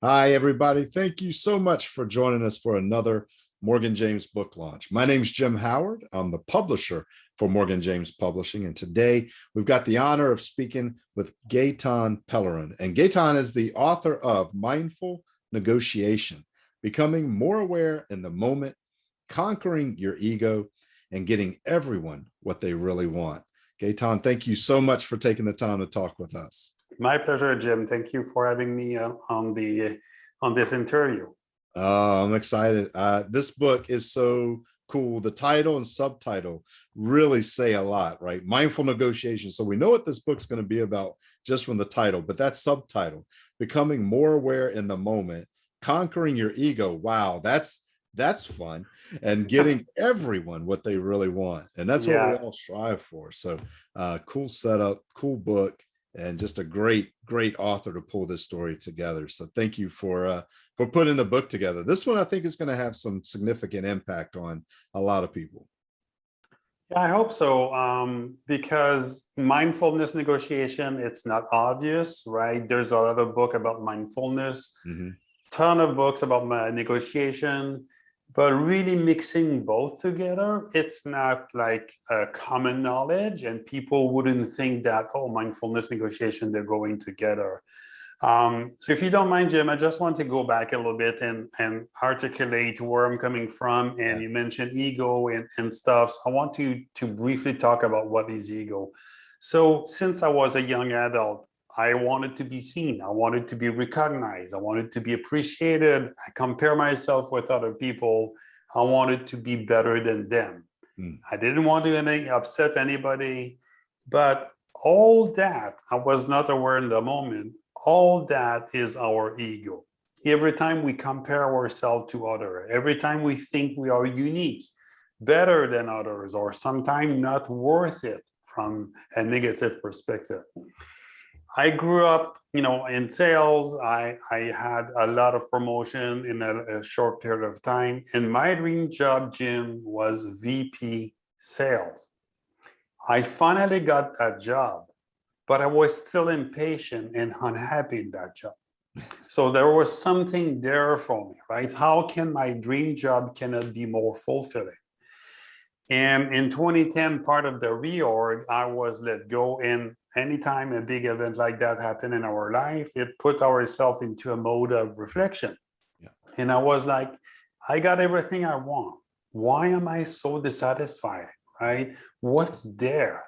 Hi, everybody. Thank you so much for joining us for another Morgan James book launch. My name is Jim Howard. I'm the publisher for Morgan James Publishing. And today we've got the honor of speaking with Gaëtan Pellerin. And Gaëtan is the author of Mindful Negotiation, Becoming More Aware in the Moment, Conquering Your Ego, and Getting Everyone What They Really Want. Gaëtan, thank you so much for taking the time to talk with us. My pleasure, Jim. Thank you for having me on this interview. I'm excited. This book is so cool. The title and subtitle really say a lot, right? Mindful negotiation. So we know what this book's going to be about just from the title, but that subtitle, becoming more aware in the moment, conquering your ego. Wow, that's fun, and getting everyone what they really want, and that's what we all strive for. So, cool setup, cool book. And just a great author to pull this story together. So thank you for putting the book together. This one I think is going to have some significant impact on a lot of people. Yeah, I hope so. Because mindfulness negotiation, it's not obvious, right? There's a lot of book about mindfulness, ton of books about negotiation, but really mixing both together, it's not like a common knowledge, and people wouldn't think that, oh, mindfulness negotiation, they're going together. So if you don't mind, Jim, I just want to go back a little bit and articulate where I'm coming from. And you mentioned ego and stuff. So I want to briefly talk about what is ego. So since I was a young adult, I wanted to be seen. I wanted to be recognized. I wanted to be appreciated. I compare myself with other people. I wanted to be better than them. I didn't want to upset anybody, but all that, I was not aware in the moment, all that is our ego. Every time we compare ourselves to others, every time we think we are unique, better than others, or sometimes not worth it from a negative perspective. I grew up, in sales. I had a lot of promotion in a short period of time. And my dream job, Jim, was VP sales. I finally got that job, but I was still impatient and unhappy in that job. So there was something there for me, right? How can my dream job cannot be more fulfilling? And in 2010, part of the reorg, I was let go. And anytime a big event like that happened in our life, it put ourselves into a mode of reflection. And I was like, I got everything I want. Why am I so dissatisfied, right? What's there?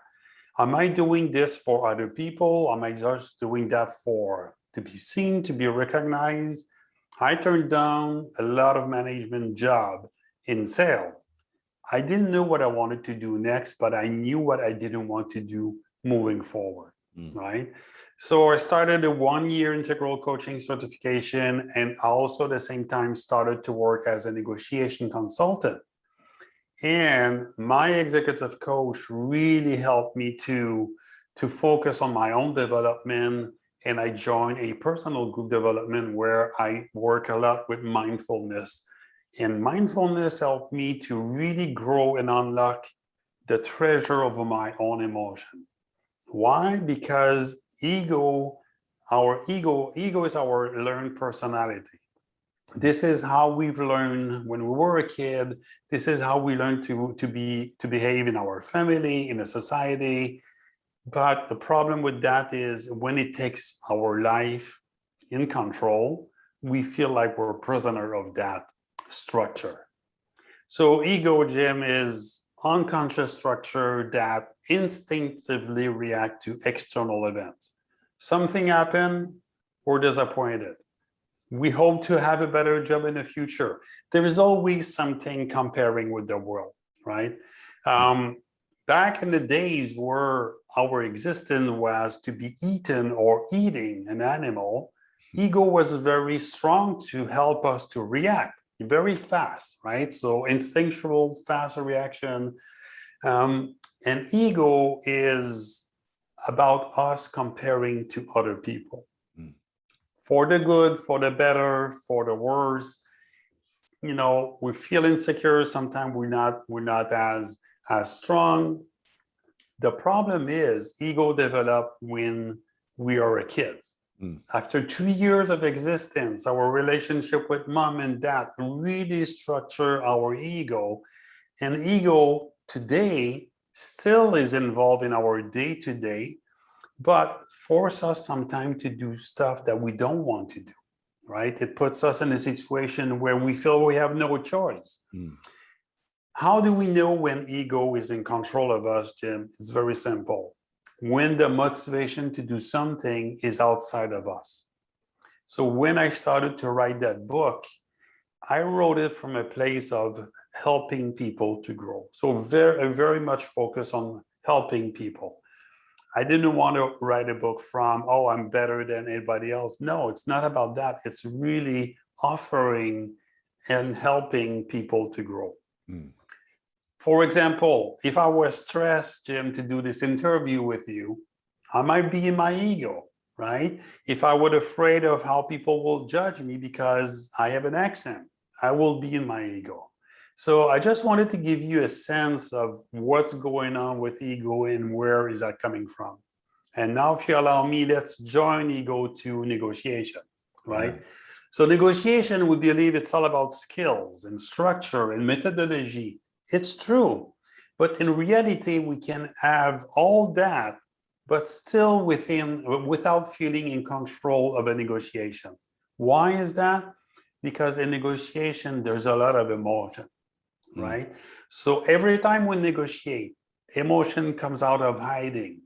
Am I doing this for other people? Am I just doing that to be seen, to be recognized? I turned down a lot of management job in sales. I didn't know what I wanted to do next, but I knew what I didn't want to do moving forward, right? So I started a 1-year integral coaching certification, and also at the same time started to work as a negotiation consultant. And my executive coach really helped me to focus on my own development. And I joined a personal group development where I work a lot with mindfulness. And mindfulness helped me to really grow and unlock the treasure of my own emotion. Why? Because ego is our learned personality. This is how we've learned when we were a kid. This is how we learn to behave in our family, in a society. But the problem with that is when it takes our life in control, we feel like we're a prisoner of that structure. So ego, Jim, is unconscious structure that instinctively react to external events. Something happened, we're disappointed. We hope to have a better job in the future. There is always something comparing with the world, right? Back in the days where our existence was to be eaten or eating an animal, ego was very strong to help us to react very fast, right? So instinctual, fast reaction. And ego is about us comparing to other people. For the good, for the better, for the worse. We feel insecure. Sometimes we're not as strong. The problem is ego developed when we are a kid. Mm. After 2 years of existence, our relationship with mom and dad really structure our ego. And ego today still is involved in our day-to-day, but force us sometimes to do stuff that we don't want to do, right? It puts us in a situation where we feel we have no choice. Mm. How do we know when ego is in control of us, Jim? It's very simple. When the motivation to do something is outside of us. So when I started to write that book, I wrote it from a place of helping people to grow. So very much focus on helping people. I didn't want to write a book from, oh, I'm better than anybody else. No, it's not about that. It's really offering and helping people to grow. Mm. For example, if I was stressed, Jim, to do this interview with you, I might be in my ego, right? If I were afraid of how people will judge me because I have an accent, I will be in my ego. So I just wanted to give you a sense of what's going on with ego and where is that coming from. And now, if you allow me, let's join ego to negotiation, right? Yeah. So negotiation, we believe it's all about skills and structure and methodology. It's true. But in reality, we can have all that, but still without feeling in control of a negotiation. Why is that? Because in negotiation, there's a lot of emotion, right? So every time we negotiate, emotion comes out of hiding.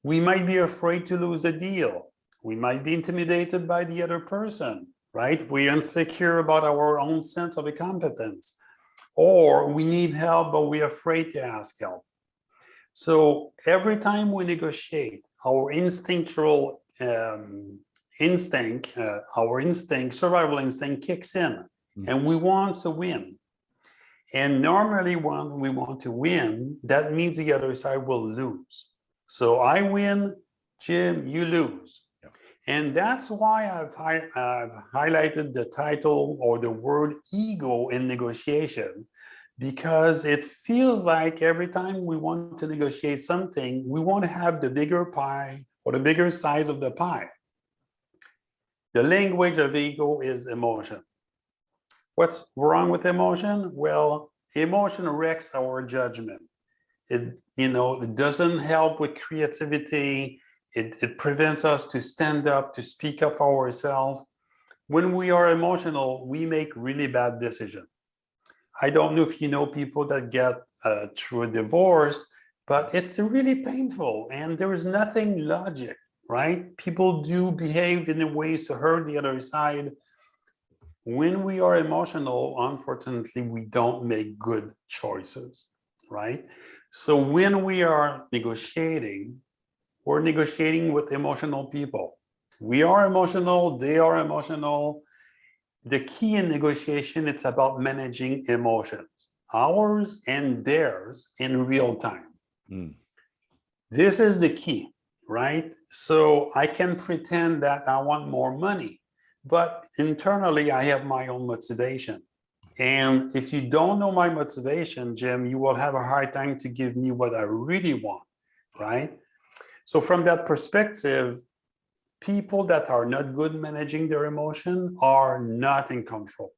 We might be afraid to lose the deal. We might be intimidated by the other person, right? We're insecure about our own sense of incompetence. Or we need help, but we're afraid to ask help. So every time we negotiate, our instinctual survival instinct kicks in, and we want to win. And normally when we want to win, that means the other side will lose. So I win, Jim, you lose. Yeah. And that's why I've highlighted the title or the word ego in negotiation, because it feels like every time we want to negotiate something, we want to have the bigger pie or the bigger size of the pie. The language of ego is emotion. What's wrong with emotion? Well, emotion wrecks our judgment. It doesn't help with creativity. It prevents us to stand up, to speak up for ourselves. When we are emotional, we make really bad decisions. I don't know if you know people that get through a divorce, but it's really painful and there is nothing logic, right? People do behave in ways to hurt the other side. When we are emotional, unfortunately, we don't make good choices, right? So when we are negotiating, we're negotiating with emotional people. We are emotional, they are emotional. The key in negotiation, it's about managing emotions, ours and theirs in real time. This is the key, right? So I can pretend that I want more money, but internally I have my own motivation. And if you don't know my motivation, Jim, you will have a hard time to give me what I really want, right? So from that perspective, people that are not good managing their emotion are not in control.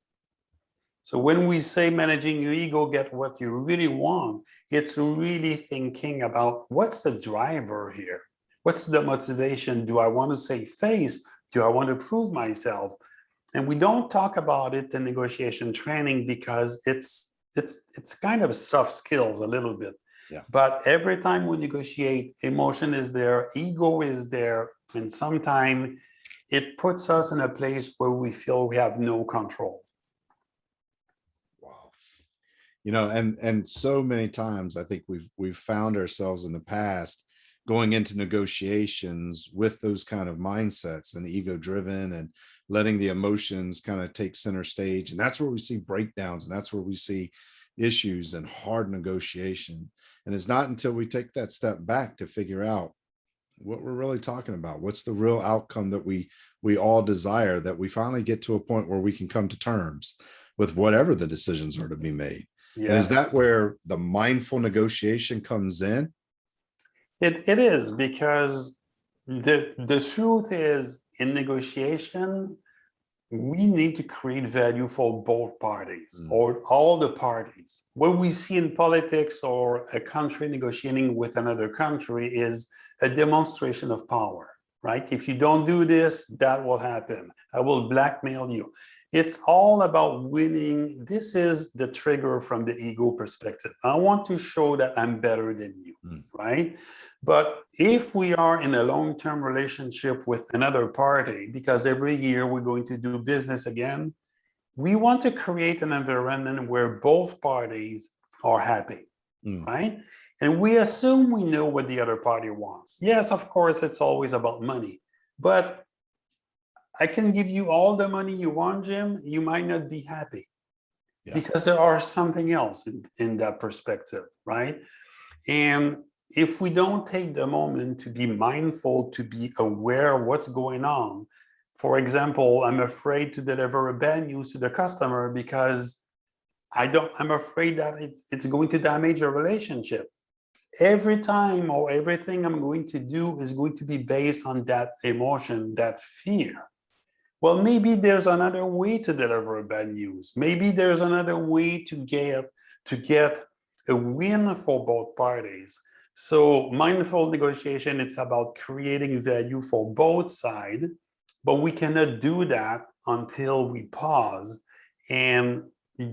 So when we say managing your ego, get what you really want, it's really thinking about what's the driver here? What's the motivation? Do I want to save face? Do I want to prove myself? And we don't talk about it in negotiation training because it's kind of soft skills a little bit. Yeah. But every time we negotiate, emotion is there, ego is there, and sometimes it puts us in a place where we feel we have no control. Wow. And so many times I think we've found ourselves in the past going into negotiations with those kind of mindsets and ego driven and letting the emotions kind of take center stage. And that's where we see breakdowns, and that's where we see issues and hard negotiation. And it's not until we take that step back to figure out what we're really talking about, what's the real outcome that we all desire, that we finally get to a point where we can come to terms with whatever the decisions are to be made. Yeah. And is that where the mindful negotiation comes in? It is, because the truth is in negotiation, we need to create value for both parties or all the parties. What we see in politics or a country negotiating with another country is a demonstration of power, right? If you don't do this, that will happen. I will blackmail you. It's all about winning. This is the trigger from the ego perspective. I want to show that I'm better than you, right? But if we are in a long-term relationship with another party, because every year we're going to do business again, we want to create an environment where both parties are happy, right? And we assume we know what the other party wants. Yes, of course, it's always about money, but I can give you all the money you want, Jim. You might not be happy because there are something else in that perspective, right? And if we don't take the moment to be mindful, to be aware of what's going on, for example, I'm afraid to deliver a bad news to the customer because I'm afraid that it's going to damage a relationship. Every time or everything I'm going to do is going to be based on that emotion, that fear. Well, maybe there's another way to deliver a bad news. Maybe there's another way to get a win for both parties. So mindful negotiation, it's about creating value for both sides, but we cannot do that until we pause and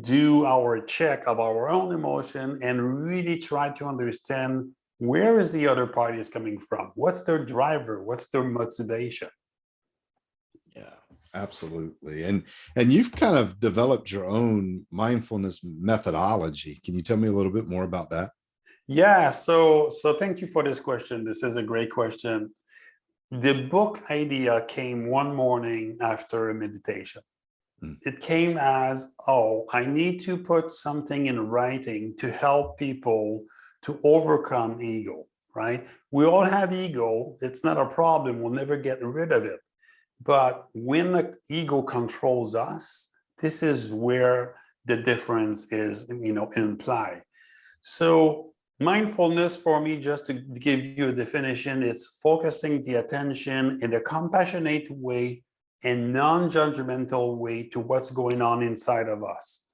do our check of our own emotion and really try to understand where is the other party is coming from? What's their driver? What's their motivation? Yeah, absolutely. And you've kind of developed your own mindfulness methodology. Can you tell me a little bit more about that? Yeah, so thank you for this question. This is a great question. The book idea came one morning after a meditation. It came as, oh, I need to put something in writing to help people to overcome ego, right? We all have ego. It's not a problem. We'll never get rid of it. But when the ego controls us, this is where the difference is, in play. So mindfulness for me, just to give you a definition, it's focusing the attention in a compassionate way and non-judgmental way to what's going on inside of us.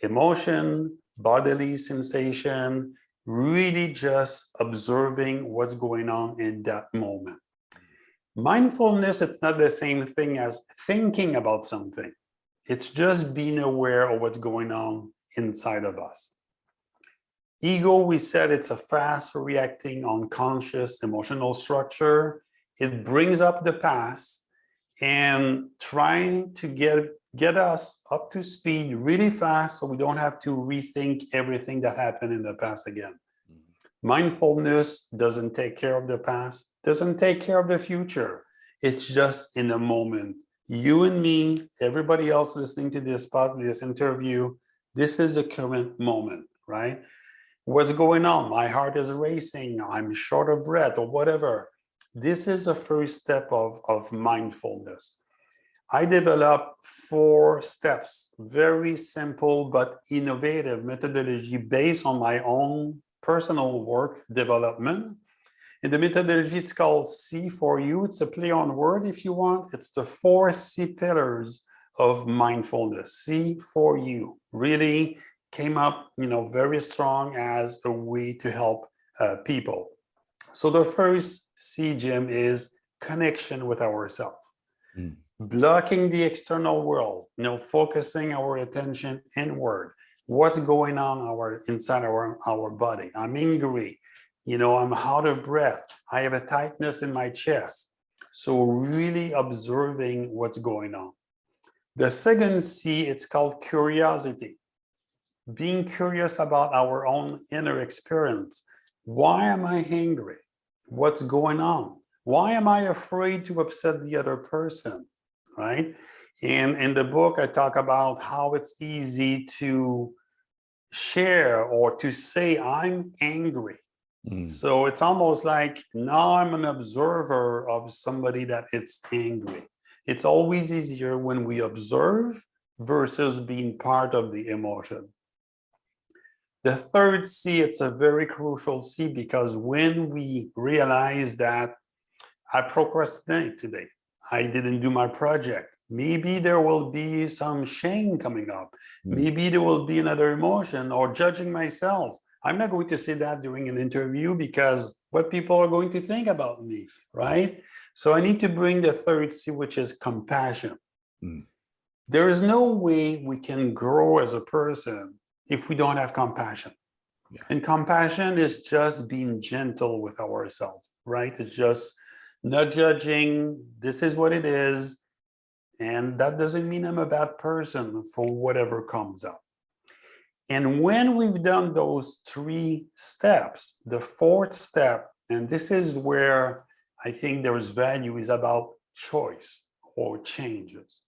Emotion, bodily sensation, really just observing what's going on in that moment. Mindfulness, it's not the same thing as thinking about something. It's just being aware of what's going on inside of us. Ego, we said it's a fast reacting, unconscious emotional structure. It brings up the past and trying to get us up to speed really fast so we don't have to rethink everything that happened in the past again. Mindfulness doesn't take care of the past, doesn't take care of the future. It's just in a moment. You and me, everybody else listening to this interview, this is the current moment, right? What's going on? My heart is racing, I'm short of breath or whatever. This is the first step of mindfulness. I developed 4 steps, very simple but innovative methodology based on my own personal work development. In the methodology, it's called C for you. It's a play on word if you want. It's the 4 C pillars of mindfulness. C for you really came up, very strong as a way to help people. So the first C, Jim, is connection with ourselves. Blocking the external world, focusing our attention inward. What's going on inside our body? I'm angry, I'm out of breath. I have a tightness in my chest. So really observing what's going on. The second C, it's called curiosity. Being curious about our own inner experience. Why am I angry? What's going on? Why am I afraid to upset the other person, right? And in the book, I talk about how it's easy to share or to say, I'm angry. So it's almost like now I'm an observer of somebody that it's angry. It's always easier when we observe versus being part of the emotion. The third C, it's a very crucial C because when we realize that I procrastinate today, I didn't do my project. Maybe there will be some shame coming up. Maybe there will be another emotion or judging myself. I'm not going to say that during an interview because what people are going to think about me, right? So I need to bring the third C, which is compassion. There is no way we can grow as a person if we don't have compassion. Yeah. And compassion is just being gentle with ourselves, right? It's just not judging. This is what it is. And that doesn't mean I'm a bad person for whatever comes up. And when we've done those 3 steps, the 4th step, and this is where I think there's value, is about choice or changes.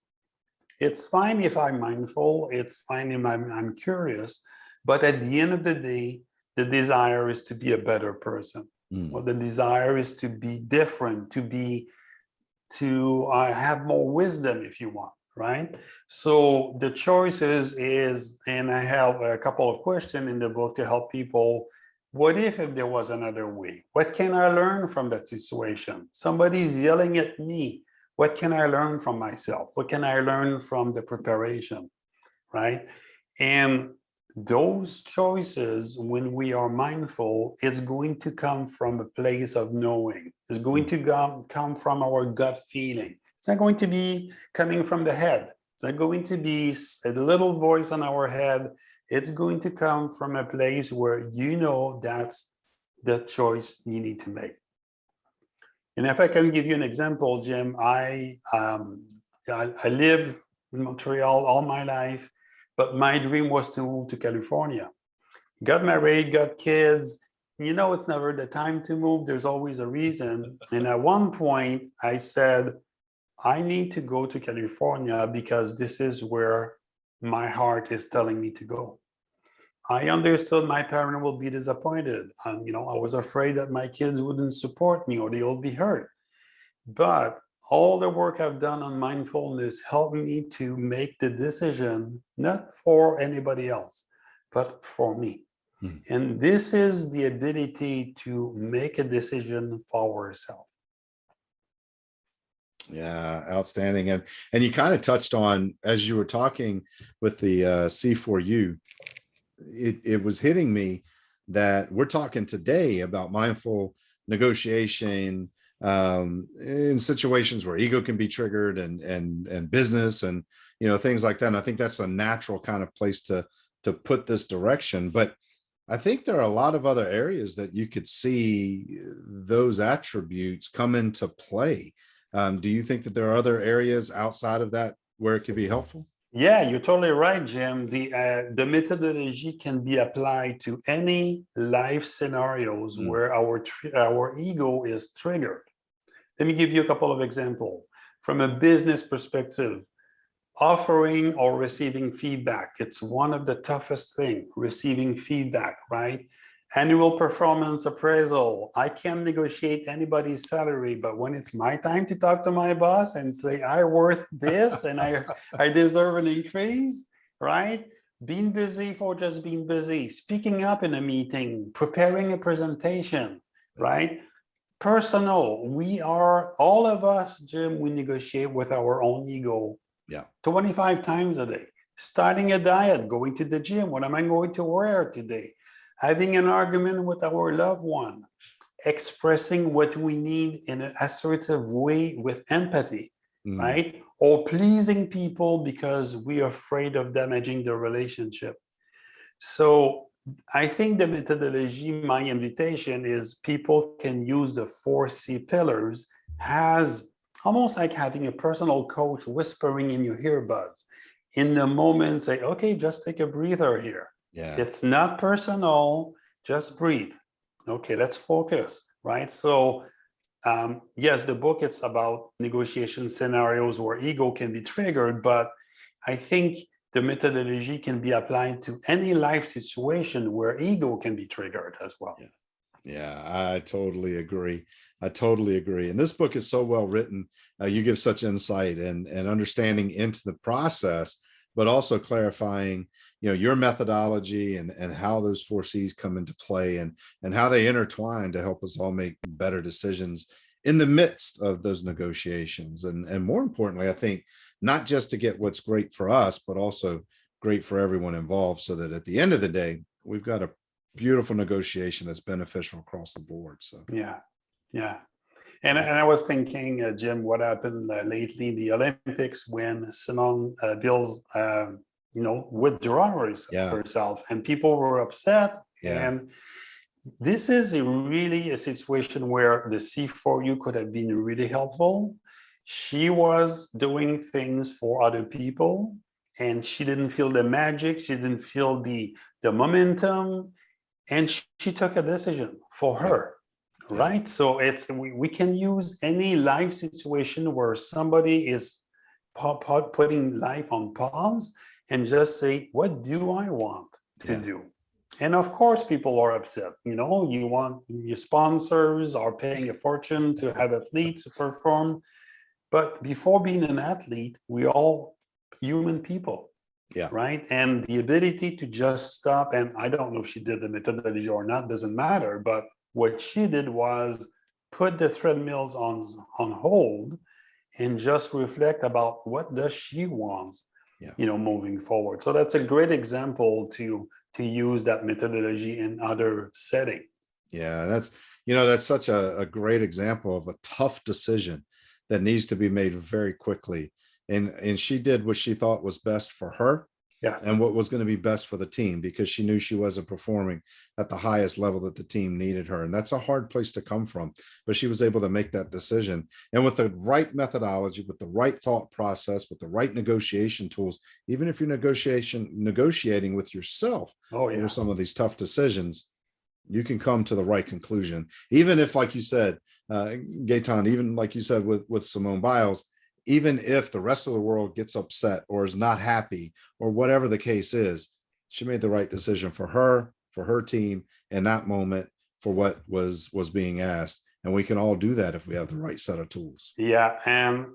It's fine if I'm mindful, it's fine if I'm curious, but at the end of the day, the desire is to be a better person. Or the desire is to be different, to have more wisdom, if you want, right? So the choices is, and I have a couple of questions in the book to help people. What if there was another way? What can I learn from that situation? Somebody's yelling at me. What can I learn from myself? What can I learn from the preparation, right? And those choices, when we are mindful, is going to come from a place of knowing. It's going to come from our gut feeling. It's not going to be coming from the head. It's not going to be a little voice in our head. It's going to come from a place where you know that's the choice you need to make. And if I can give you an example, Jim, I live in Montreal all my life, but my dream was to move to California. Got married, got kids. You know, it's never the time to move. There's always a reason. And at one point, I said, I need to go to California because this is where my heart is telling me to go. I understood my parent will be disappointed. I was afraid that my kids wouldn't support me or they'll be hurt. But all the work I've done on mindfulness helped me to make the decision, not for anybody else, but for me. And this is the ability to make a decision for ourselves. Yeah, outstanding. And you kind of touched on, as you were talking with the C4U, it was hitting me that we're talking today about mindful negotiation in situations where ego can be triggered and business and things like that. And I think that's a natural kind of place to put this direction. But I think there are a lot of other areas that you could see those attributes come into play. Do you think that there are other areas outside of that where it could be helpful? Yeah, you're totally right, Jim. The methodology can be applied to any life scenarios where our ego is triggered. Let me give you a couple of examples. From a business perspective, offering or receiving feedback, it's one of the toughest things, receiving feedback, right? Annual performance appraisal. I can't negotiate anybody's salary, but when it's my time to talk to my boss and say, I'm worth this and I deserve an increase, right? Being busy for just being busy, speaking up in a meeting, preparing a presentation, right? Personal, we are, all of us, Jim, we negotiate with our own ego 25 times a day. Starting a diet, going to the gym, what am I going to wear today? Having an argument with our loved one, expressing what we need in an assertive way with empathy, right? Or pleasing people because we are afraid of damaging the relationship. So I think the methodology, my invitation is people can use the 4C pillars as almost like having a personal coach whispering in your earbuds. In the moment, say, okay, just take a breather here. Yeah. It's not personal, just breathe. Okay, let's focus, right? So yes, the book, it's about negotiation scenarios where ego can be triggered, but I think the methodology can be applied to any life situation where ego can be triggered as well. Yeah, I totally agree. And this book is so well written. You give such insight and understanding into the process, but also clarifying, your methodology and how those 4Cs come into play and how they intertwine to help us all make better decisions in the midst of those negotiations. And more importantly, I think not just to get what's great for us, but also great for everyone involved, so that at the end of the day, we've got a beautiful negotiation that's beneficial across the board. So Yeah, yeah. And I was thinking, Jim, what happened lately in the Olympics when Simone Biles, withdrew herself, and people were upset. yeah, And this is really a situation where the C4U could have been really helpful. She was doing things for other people, and she didn't feel the magic. She didn't feel the momentum, and she took a decision for her. Right. So we can use any life situation where somebody is putting life on pause and just say, what do I want to do? And of course, people are upset. You want your sponsors are paying a fortune to have athletes to perform. But before being an athlete, we all human people. yeah, Right. And the ability to just stop. And I don't know if she did the methodology or not, doesn't matter. But what she did was put the treadmills on hold and just reflect about what does she want, moving forward. So that's a great example to use that methodology in other setting. yeah. That's such a great example of a tough decision that needs to be made very quickly. And she did what she thought was best for her. Yes. And what was going to be best for the team, because she knew she wasn't performing at the highest level that the team needed her. And that's a hard place to come from. But she was able to make that decision. And with the right methodology, with the right thought process, with the right negotiation tools, even if you're negotiating with yourself over some of these tough decisions, you can come to the right conclusion. Even if, like you said, Gaëtan, even like you said with Simone Biles, even if the rest of the world gets upset or is not happy or whatever the case is, she made the right decision for her team in that moment, for what was being asked. And we can all do that if we have the right set of tools. Yeah. And,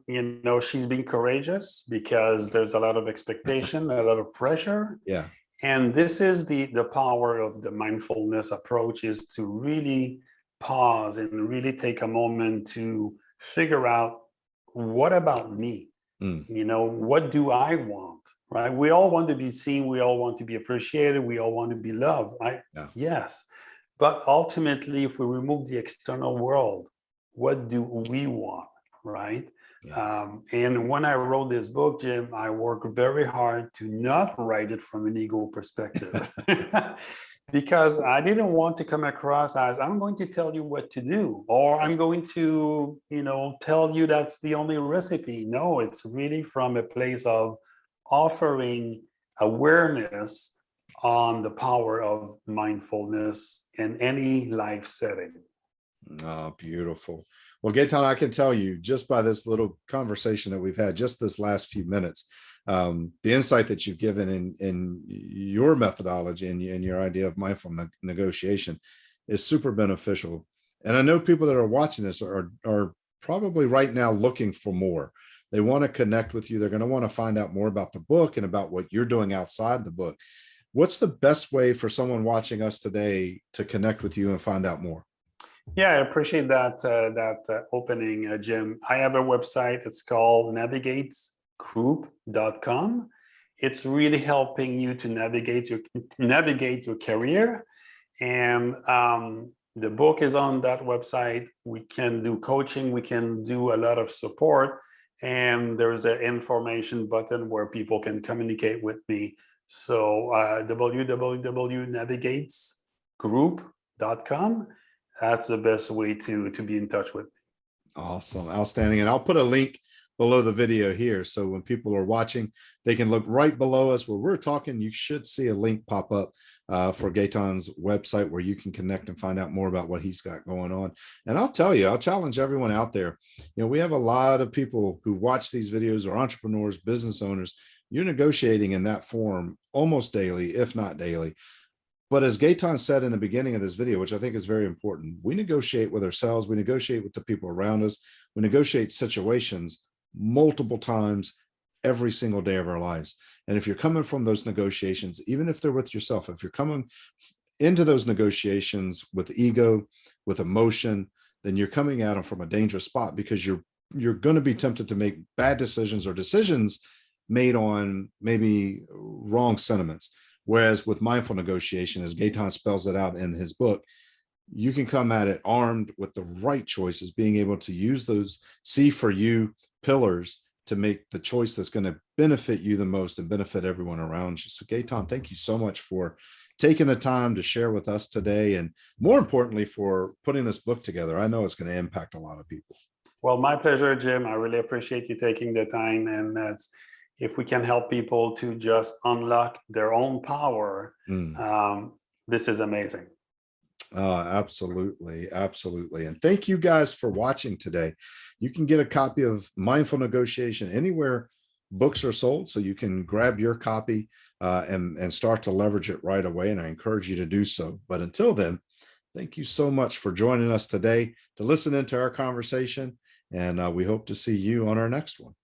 she's being courageous because there's a lot of expectation, a lot of pressure. Yeah. And this is the power of the mindfulness approach, is to really pause and really take a moment to figure out, what about me? What do I want? Right? We all want to be seen. We all want to be appreciated. We all want to be loved. Yes. But ultimately, if we remove the external world, what do we want? Right? Yeah. And when I wrote this book, Jim, I worked very hard to not write it from an ego perspective. Because I didn't want to come across as, I'm going to tell you what to do, or I'm going to, tell you that's the only recipe. No, it's really from a place of offering awareness on the power of mindfulness in any life setting. Oh, beautiful. Well, Gaëtan, I can tell you just by this little conversation that we've had, just this last few minutes, the insight that you've given in your methodology and your idea of mindful negotiation is super beneficial. And I know people that are watching this are probably right now looking for more. They want to connect with you. They're going to want to find out more about the book and about what you're doing outside the book. What's the best way for someone watching us today to connect with you and find out more? Yeah, I appreciate that opening, Jim. I have a website. It's called navigatesgroup.com. It's really helping you to navigate your career. And the book is on that website. We can do coaching. We can do a lot of support. And there's an information button where people can communicate with me. So www.navigatesgroup.com. That's the best way to be in touch with me. Awesome. Outstanding. And I'll put a link below the video here. So when people are watching, they can look right below us where we're talking. You should see a link pop up for Gaëtan's website where you can connect and find out more about what he's got going on. And I'll tell you, I'll challenge everyone out there. We have a lot of people who watch these videos, or entrepreneurs, business owners. You're negotiating in that form almost daily, if not daily. But as Gaëtan said in the beginning of this video, which I think is very important, we negotiate with ourselves. We negotiate with the people around us. We negotiate situations multiple times every single day of our lives. And if you're coming from those negotiations, even if they're with yourself, if you're coming into those negotiations with ego, with emotion, then you're coming at them from a dangerous spot, because you're going to be tempted to make bad decisions or decisions made on maybe wrong sentiments. Whereas with mindful negotiation, as Gaëtan spells it out in his book, you can come at it armed with the right choices, being able to use those C for you pillars to make the choice that's going to benefit you the most and benefit everyone around you. So Gaëtan, thank you so much for taking the time to share with us today, and more importantly, for putting this book together. I know it's going to impact a lot of people. Well, my pleasure, Jim. I really appreciate you taking the time, and that's, if we can help people to just unlock their own power, this is amazing. Absolutely. Absolutely. And thank you guys for watching today. You can get a copy of Mindful Negotiation anywhere books are sold, so you can grab your copy and start to leverage it right away. And I encourage you to do so. But until then, thank you so much for joining us today to listen into our conversation. And we hope to see you on our next one.